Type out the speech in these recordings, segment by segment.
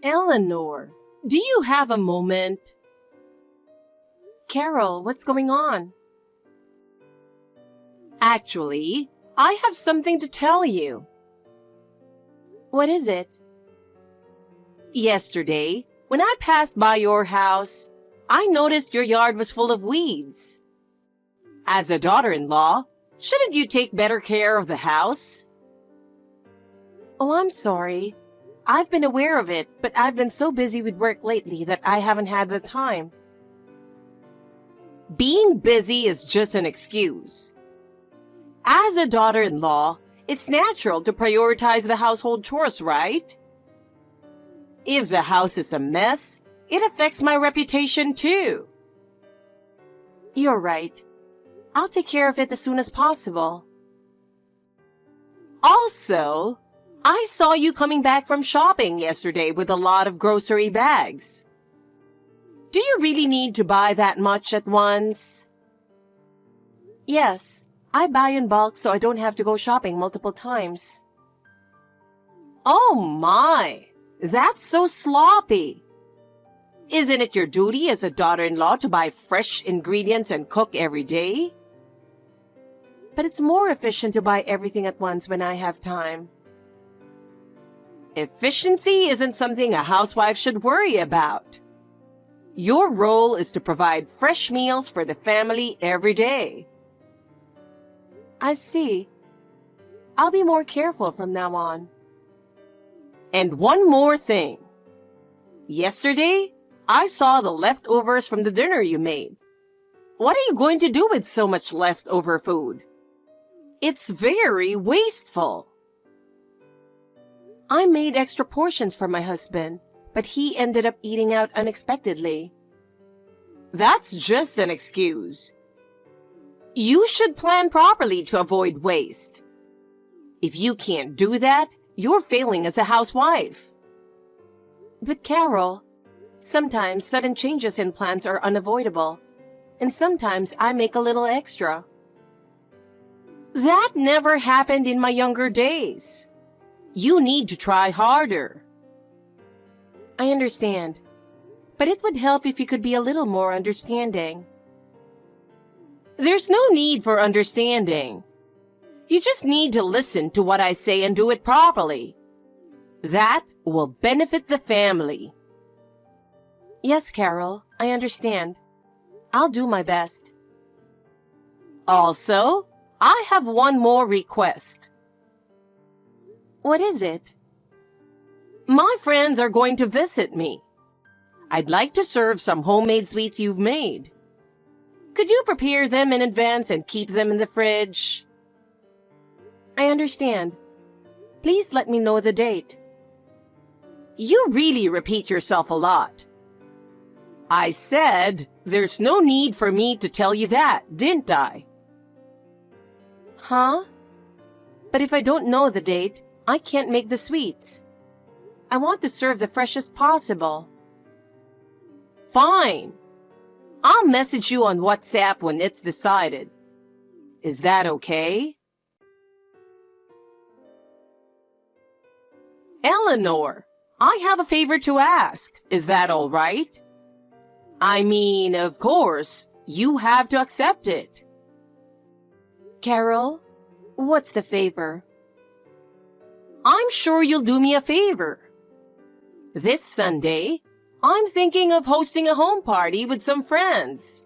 Eleanor, do you have a moment? Carol, what's going on? Actually, I have something to tell you. What is it? Yesterday, when I passed by your house, I noticed your yard was full of weeds. As a daughter-in-law, shouldn't you take better care of the house? Oh, I'm sorry. I've been aware of it, but I've been so busy with work lately that I haven't had the time. Being busy is just an excuse. As a daughter-in-law, it's natural to prioritize the household chores, right? If the house is a mess, it affects my reputation too. You're right. I'll take care of it as soon as possible. Also, I saw you coming back from shopping yesterday with a lot of grocery bags. Do you really need to buy that much at once? Yes, I buy in bulk so I don't have to go shopping multiple times. Oh my, that's so sloppy. Isn't it your duty as a daughter-in-law to buy fresh ingredients and cook every day? But it's more efficient to buy everything at once when I have time. Efficiency isn't something a housewife should worry about. Your role is to provide fresh meals for the family every day. I see. I'll be more careful from now on. And one more thing. Yesterday, I saw the leftovers from the dinner you made. What are you going to do with so much leftover food? It's very wasteful. I made extra portions for my husband, but he ended up eating out unexpectedly. That's just an excuse. You should plan properly to avoid waste. If you can't do that, you're failing as a housewife. But Carol, sometimes sudden changes in plans are unavoidable, and sometimes I make a little extra. That never happened in my younger days. You need to try harder. I understand, but it would help if you could be a little more understanding. There's no need for understanding. You just need to listen to what I say and do it properly. That will benefit the family. Yes, Carol, I understand. I'll do my best. Also, I have one more request. What is it? My friends are going to visit me. I'd like to serve some homemade sweets you've made. Could you prepare them in advance and keep them in the fridge? I understand. Please let me know the date. You really repeat yourself a lot. I said there's no need for me to tell you that, didn't I? Huh? But if I don't know the date, I can't make the sweets. I want to serve the freshest possible. Fine. I'll message you on WhatsApp when it's decided. Is that okay? Eleanor, I have a favor to ask. Is that all right? I mean, of course, you have to accept it. Carol, what's the favor? I'm sure you'll do me a favor. This Sunday, I'm thinking of hosting a home party with some friends.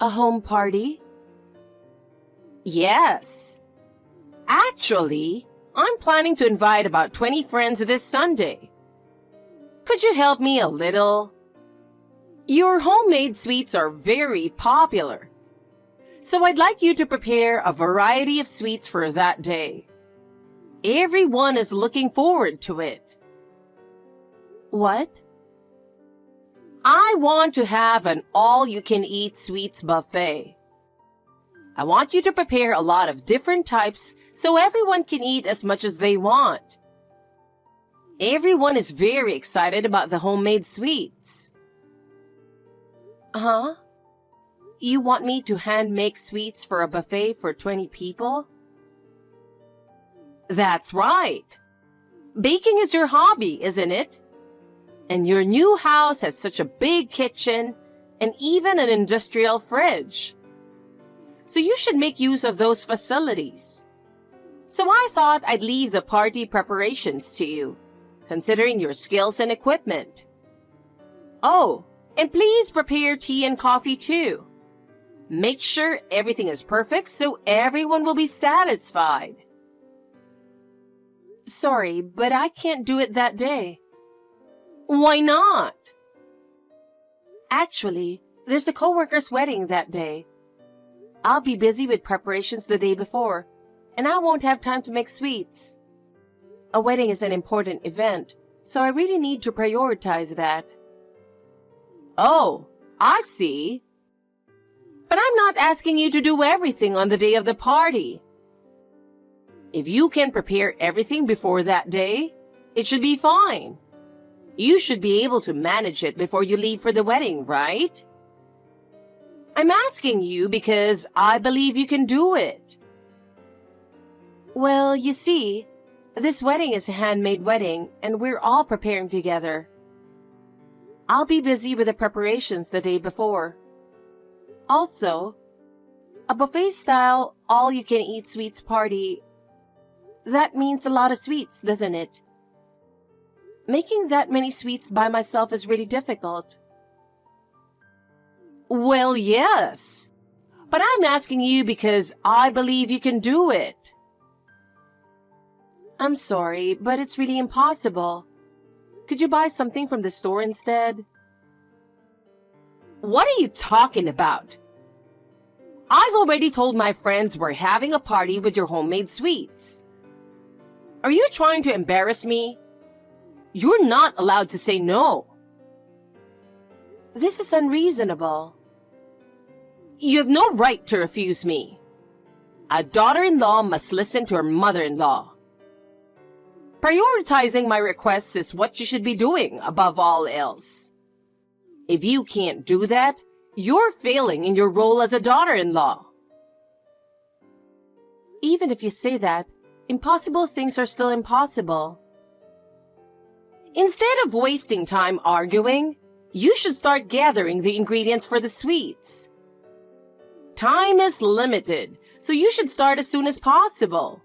A home party? Yes. Actually, I'm planning to invite about 20 friends this Sunday. Could you help me a little? Your homemade sweets are very popular, so I'd like you to prepare a variety of sweets for that day. Everyone is looking forward to it. What? I want to have an all-you-can-eat sweets buffet. I want you to prepare a lot of different types so everyone can eat as much as they want. Everyone is very excited about the homemade sweets. Huh? You want me to hand-make sweets for a buffet for 20 people? That's right. Baking is your hobby, isn't it? And your new house has such a big kitchen and even an industrial fridge. So you should make use of those facilities. So I thought I'd leave the party preparations to you, considering your skills and equipment. Oh, and please prepare tea and coffee too. Make sure everything is perfect so everyone will be satisfied. Sorry, but I can't do it that day. Why not? Actually, there's a coworker's wedding that day. I'll be busy with preparations the day before, and I won't have time to make sweets. A wedding is an important event, so I really need to prioritize that. Oh, I see. But I'm not asking you to do everything on the day of the party. If you can prepare everything before that day, it should be fine. You should be able to manage it before you leave for the wedding, right? I'm asking you because I believe you can do it. Well, you see, this wedding is a handmade wedding and we're all preparing together. I'll be busy with the preparations the day before. Also, a buffet-style, all-you-can-eat sweets party, that means a lot of sweets, doesn't it? Making that many sweets by myself is really difficult. Well, yes. But I'm asking you because I believe you can do it. I'm sorry, but it's really impossible. Could you buy something from the store instead? What are you talking about? I've already told my friends we're having a party with your homemade sweets. Are you trying to embarrass me? You're not allowed to say no. This is unreasonable. You have no right to refuse me. A daughter-in-law must listen to her mother-in-law. Prioritizing my requests is what you should be doing above all else. If you can't do that, you're failing in your role as a daughter-in-law. Even if you say that, impossible things are still impossible. Instead of wasting time arguing, you should start gathering the ingredients for the sweets. Time is limited, so you should start as soon as possible.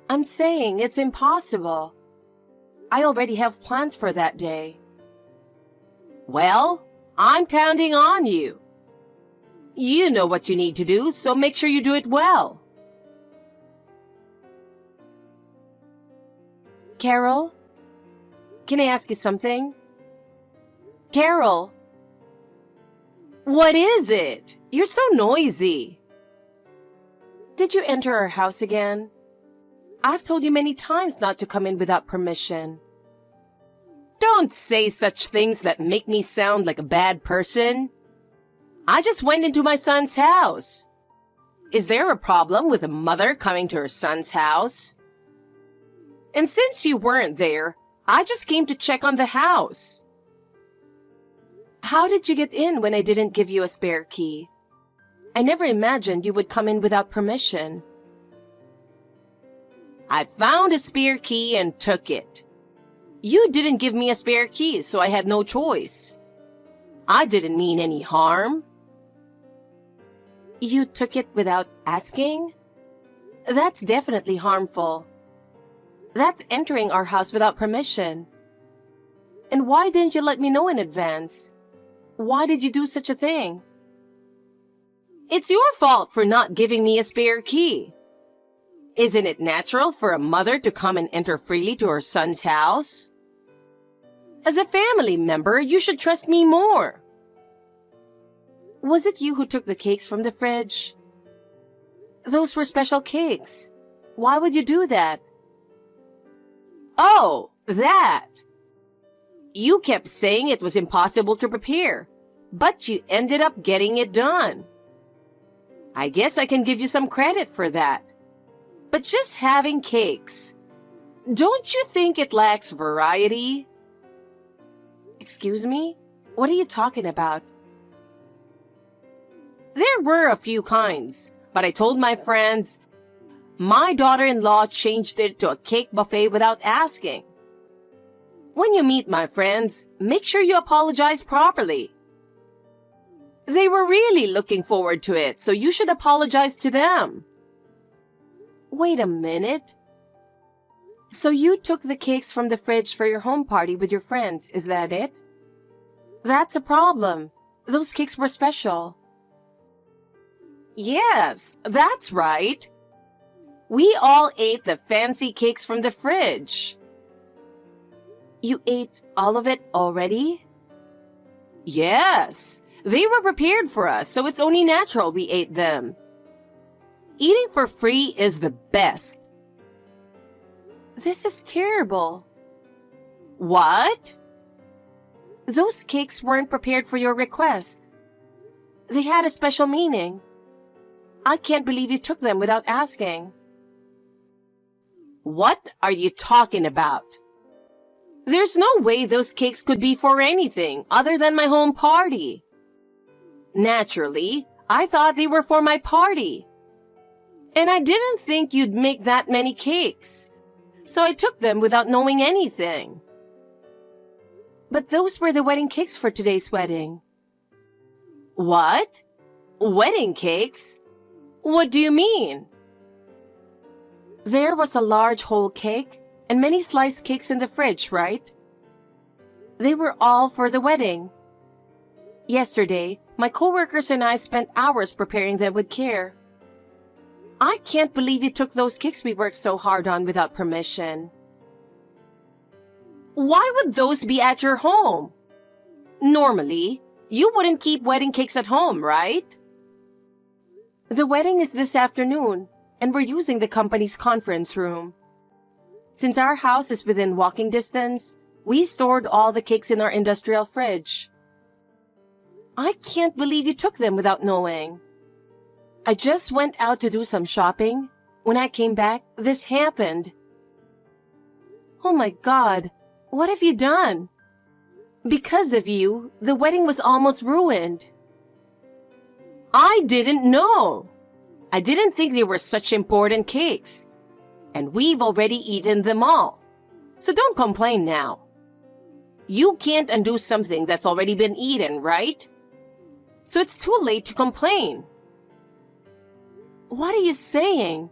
I'm saying it's impossible. I already have plans for that day. Well, I'm counting on you. You know what you need to do, so make sure you do it well. Carol? Can I ask you something? Carol! What is it? You're so noisy. Did you enter our house again? I've told you many times not to come in without permission. Don't say such things that make me sound like a bad person. I just went into my son's house. Is there a problem with a mother coming to her son's house? And since you weren't there, I just came to check on the house. How did you get in when I didn't give you a spare key? I never imagined you would come in without permission. I found a spare key and took it. You didn't give me a spare key, so I had no choice. I didn't mean any harm. You took it without asking? That's definitely harmful. That's entering our house without permission. And why didn't you let me know in advance? Why did you do such a thing? It's your fault for not giving me a spare key. Isn't it natural for a mother to come and enter freely to her son's house? As a family member, you should trust me more. Was it you who took the cakes from the fridge? Those were special cakes. Why would you do that? Oh, that! You kept saying it was impossible to prepare, but you ended up getting it done. I guess I can give you some credit for that. But just having cakes, don't you think it lacks variety? Excuse me? What are you talking about? There were a few kinds, but I told my friends, My daughter-in-law changed it to a cake buffet without asking. When you meet my friends, make sure you apologize properly. They were really looking forward to it, so you should apologize to them. Wait a minute. So you took the cakes from the fridge for your home party with your friends, is that it? That's a problem. Those cakes were special. Yes, that's right. We all ate the fancy cakes from the fridge. You ate all of it already? Yes, they were prepared for us, so it's only natural we ate them. Eating for free is the best. This is terrible. What? Those cakes weren't prepared for your request. They had a special meaning. I can't believe you took them without asking. What are you talking about? There's no way those cakes could be for anything other than my home party. Naturally, I thought they were for my party. And I didn't think you'd make that many cakes, so I took them without knowing anything. But those were the wedding cakes for today's wedding. What? Wedding cakes? What do you mean? There was a large whole cake and many sliced cakes in the fridge, right? They were all for the wedding. Yesterday, my coworkers and I spent hours preparing them with care. I can't believe you took those cakes we worked so hard on without permission. Why would those be at your home? Normally, you wouldn't keep wedding cakes at home, right? The wedding is this afternoon, and we're using the company's conference room. Since our house is within walking distance, we stored all the cakes in our industrial fridge. I can't believe you took them without knowing. I just went out to do some shopping. When I came back, this happened. Oh my God, what have you done? Because of you, the wedding was almost ruined. I didn't know. I didn't think they were such important cakes. And we've already eaten them all. So don't complain now. You can't undo something that's already been eaten, right? So it's too late to complain. What are you saying?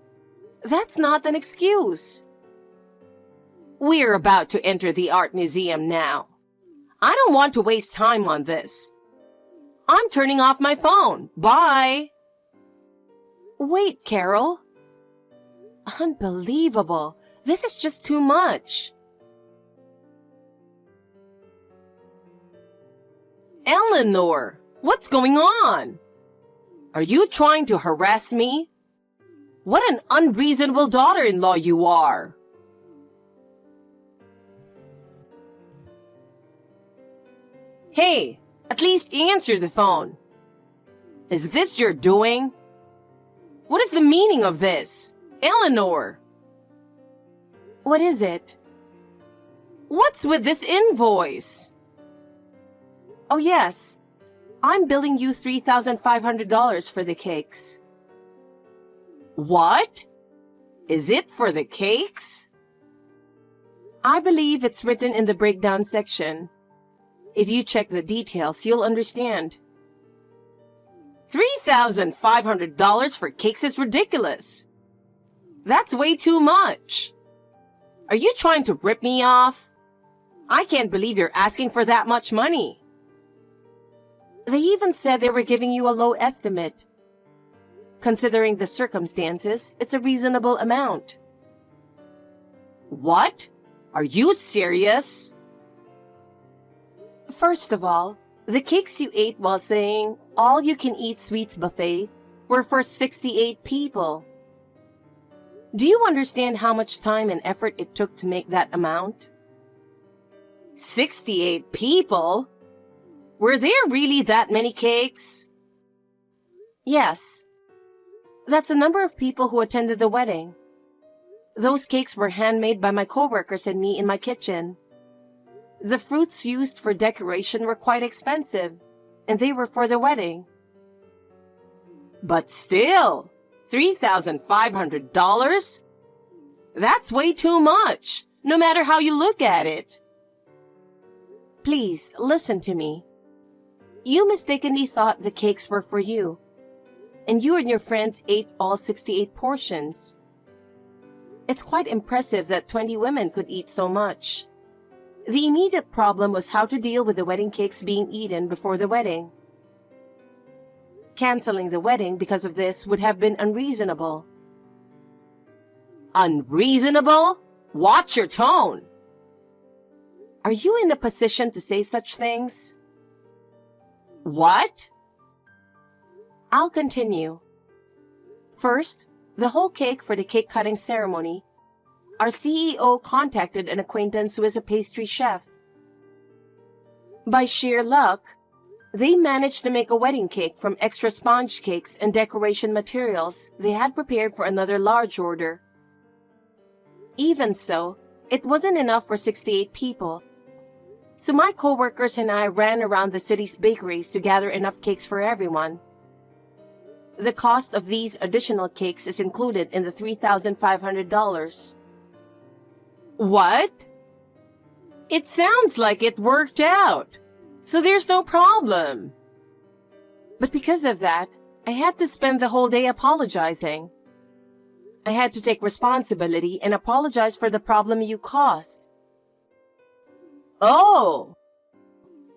That's not an excuse. We're about to enter the art museum now. I don't want to waste time on this. I'm turning off my phone. Bye. Wait, Carol. Unbelievable. This is just too much. Eleanor, what's going on? Are you trying to harass me? What an unreasonable daughter-in-law you are. Hey, at least answer the phone. Is this your doing? What is the meaning of this? Eleanor! What is it? What's with this invoice? Oh yes, I'm billing you $3,500 for the cakes. What? Is it for the cakes? I believe it's written in the breakdown section. If you check the details, you'll understand. $3,500 for cakes is ridiculous. That's way too much. Are you trying to rip me off? I can't believe you're asking for that much money. They even said they were giving you a low estimate. Considering the circumstances, it's a reasonable amount. What? Are you serious? First of all, the cakes you ate while saying all-you-can-eat sweets buffet were for 68 people. Do you understand how much time and effort it took to make that amount? 68 people? Were there really that many cakes? Yes. That's the number of people who attended the wedding. Those cakes were handmade by my coworkers and me in my kitchen. The fruits used for decoration were quite expensive, and they were for the wedding. But still, $3,500? That's way too much, no matter how you look at it. Please, listen to me. You mistakenly thought the cakes were for you, and you and your friends ate all 68 portions. It's quite impressive that 20 women could eat so much. The immediate problem was how to deal with the wedding cakes being eaten before the wedding. Canceling the wedding because of this would have been unreasonable. Unreasonable? Watch your tone! Are you in a position to say such things? What? I'll continue. First, the whole cake for the cake cutting ceremony. Our CEO contacted an acquaintance who is a pastry chef. By sheer luck, they managed to make a wedding cake from extra sponge cakes and decoration materials they had prepared for another large order. Even so, it wasn't enough for 68 people. So my coworkers and I ran around the city's bakeries to gather enough cakes for everyone. The cost of these additional cakes is included in the $3,500. What? It sounds like it worked out, so there's no problem. But because of that, I had to spend the whole day apologizing. I had to take responsibility and apologize for the problem you caused. Oh,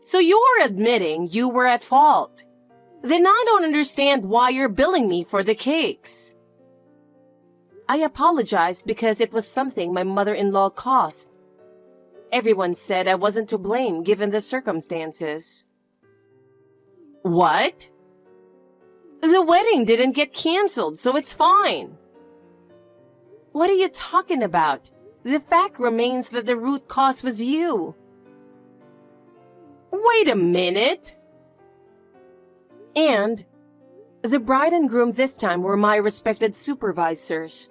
so you're admitting you were at fault. Then I don't understand why you're billing me for the cakes. I apologized because it was something my mother-in-law caused. Everyone said I wasn't to blame given the circumstances. What? The wedding didn't get canceled, so it's fine. What are you talking about? The fact remains that the root cause was you. Wait a minute. And the bride and groom this time were my respected supervisors.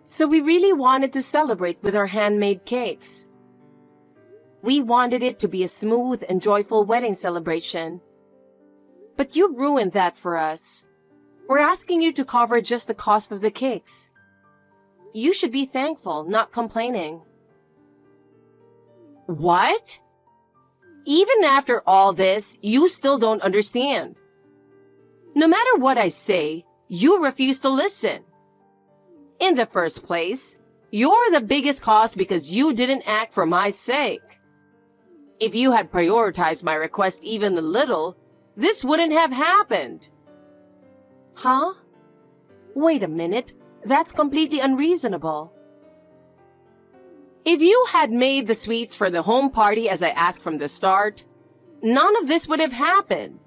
So we really wanted to celebrate with our handmade cakes. We wanted it to be a smooth and joyful wedding celebration. But you ruined that for us. We're asking you to cover just the cost of the cakes. You should be thankful, not complaining. What? Even after all this, you still don't understand. No matter what I say, you refuse to listen. In the first place, you're the biggest cause because you didn't act for my sake. If you had prioritized my request even a little, this wouldn't have happened. Huh? Wait a minute. That's completely unreasonable. If you had made the sweets for the home party as I asked from the start, none of this would have happened.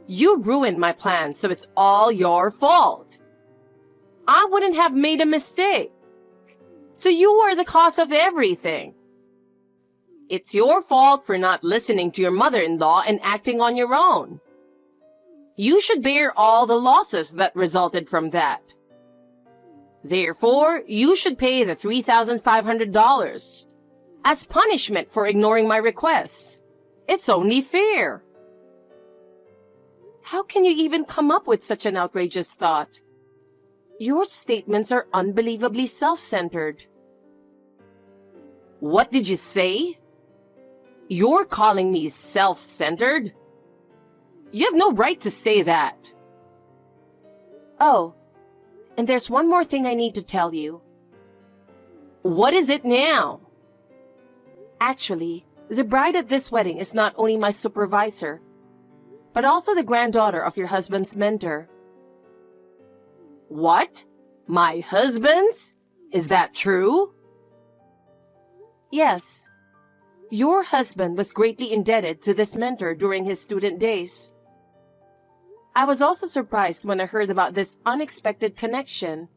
You ruined my plans, so it's all your fault. I wouldn't have made a mistake. So you are the cause of everything. It's your fault for not listening to your mother-in-law and acting on your own. You should bear all the losses that resulted from that. Therefore, you should pay the $3,500 as punishment for ignoring my requests. It's only fair. How can you even come up with such an outrageous thought? Your statements are unbelievably self-centered. What did you say? You're calling me self-centered? You have no right to say that. Oh, and there's one more thing I need to tell you. What is it now? Actually, the bride at this wedding is not only my supervisor, but also the granddaughter of your husband's mentor. What? My husband's? Is that true? Yes. Your husband was greatly indebted to this mentor during his student days. I was also surprised when I heard about this unexpected connection.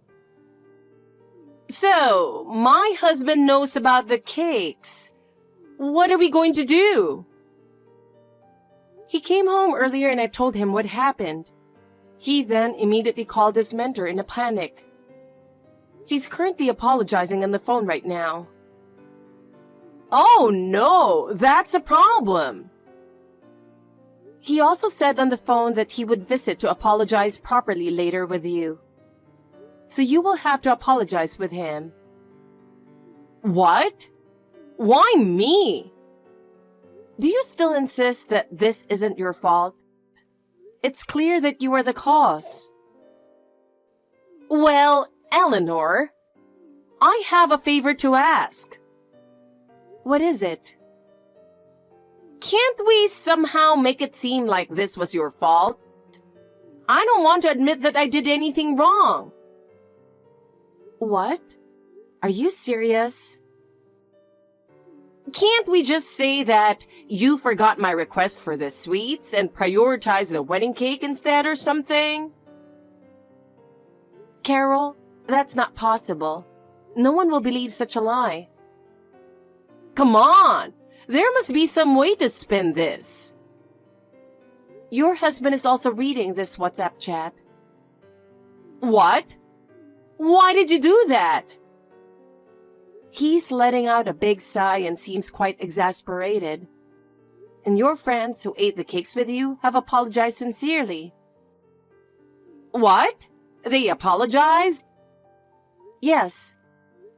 So, my husband knows about the cakes. What are we going to do? He came home earlier and I told him what happened. He then immediately called his mentor in a panic. He's currently apologizing on the phone right now. Oh no, that's a problem. He also said on the phone that he would visit to apologize properly later with you. so you will have to apologize with him. What? Why me? Do you still insist that this isn't your fault? It's clear that you are the cause. Well, Eleanor, I have a favor to ask. What is it? Can't we somehow make it seem like this was your fault? I don't want to admit that I did anything wrong. What? Are you serious? Can't we just say that you forgot my request for the sweets and prioritize the wedding cake instead or something? Carol, that's not possible. No one will believe such a lie. Come on! There must be some way to spin this. Your husband is also reading this WhatsApp chat. What? Why did you do that? He's letting out a big sigh and seems quite exasperated. And your friends who ate the cakes with you have apologized sincerely. What? They apologized? Yes.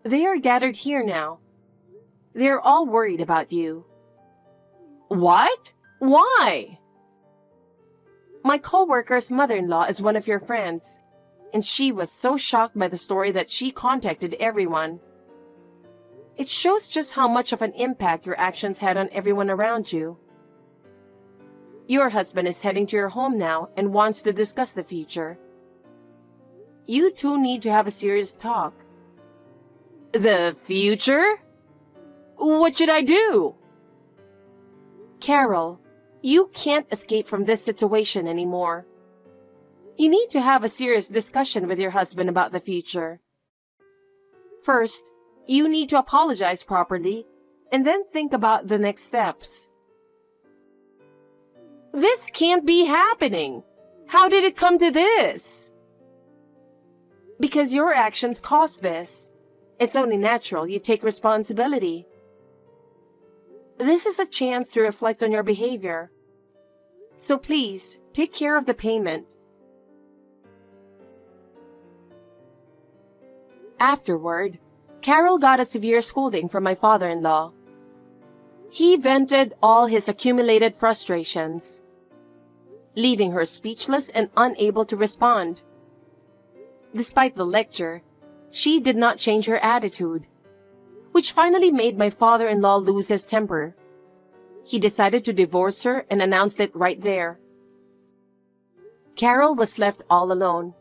They are gathered here now. They're all worried about you. What? Why? My co-worker's mother-in-law is one of your friends, and she was so shocked by the story that she contacted everyone. It shows just how much of an impact your actions had on everyone around you. Your husband is heading to your home now and wants to discuss the future. You two need to have a serious talk. The future? What should I do? Carol, you can't escape from this situation anymore. You need to have a serious discussion with your husband about the future. First, you need to apologize properly, and then think about the next steps. This can't be happening. How did it come to this? Because your actions caused this. It's only natural you take responsibility. This is a chance to reflect on your behavior. So please, take care of the payment. Afterward, Carol got a severe scolding from my father-in-law. He vented all his accumulated frustrations, leaving her speechless and unable to respond. Despite the lecture, she did not change her attitude, which finally made my father-in-law lose his temper. He decided to divorce her and announced it right there. Carol was left all alone.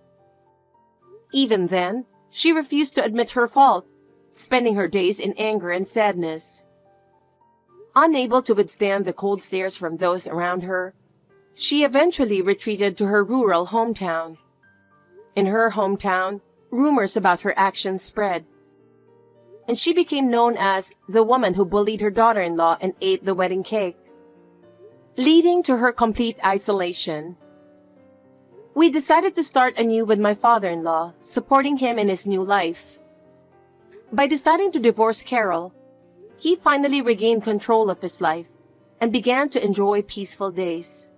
Even then, she refused to admit her fault, spending her days in anger and sadness. Unable to withstand the cold stares from those around her, she eventually retreated to her rural hometown. In her hometown, rumors about her actions spread, and she became known as the woman who bullied her daughter-in-law and ate the wedding cake, leading to her complete isolation. We decided to start anew with my father-in-law, supporting him in his new life. By deciding to divorce Carol, he finally regained control of his life and began to enjoy peaceful days.